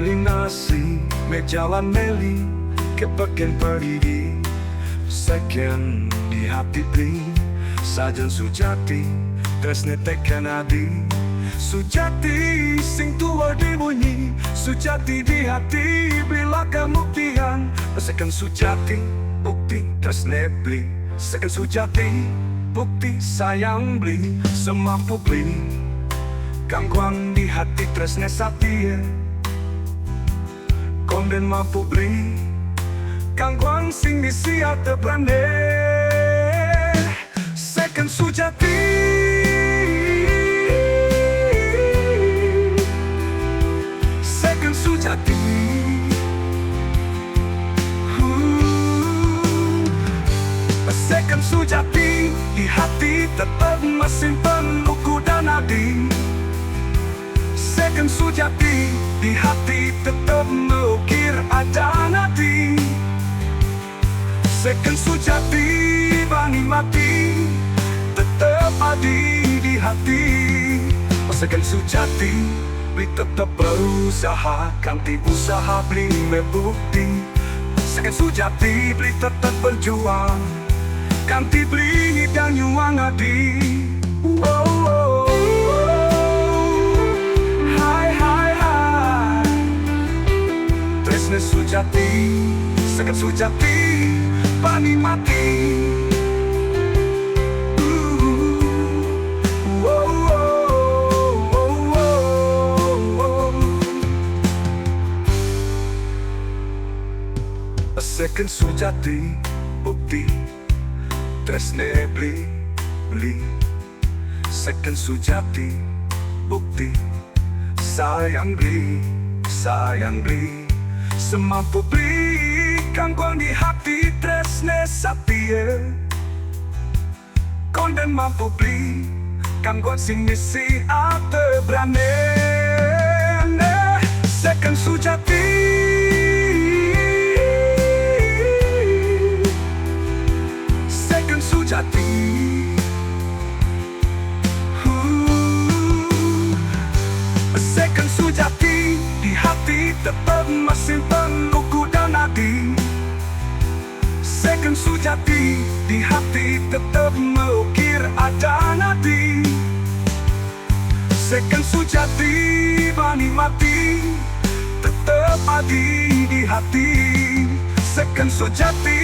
Meli nasi, jalan Meli ke bagian perigi. Second di hati beli sajen sujati, tresne tekan adi. Sujati sing tua dibunyi, sujati di hati bila kemuktian. Second sujati, bukti tresne beli. Second sujati, bukti sayang beli. Semampu beli gangguan di hati tresne satie. Konden mampu beli gangguan sing disia tebrane. Second sujati, second sujati. Second sujati, di hati tetap masih penuh kuda nadi. Second sujati, di hati tetap mengukir ada nadi. Second sujati, bani mati tetap ada di hati. Second sujati, beli tetap berusaha, ganti usaha beli membukti. Second sujati, beli tetap berjuang, ganti beli dan nyuang adi. Tresne sujati, second sujati, bani mati. Second sujati, bukti tresne beli. Second sujati, bukti sayang beli. Semampu beli gangguan di hati tresne satie. Konden mampu beli gangguan sing misi ate berane. Second sujati, second sujati. Second sujati, di hati tetap masih penuh kuda nadi. Second sujati, di hati tetap mengukir ada nadi. Second sujati, bani mati tetap ada di hati. Second sujati,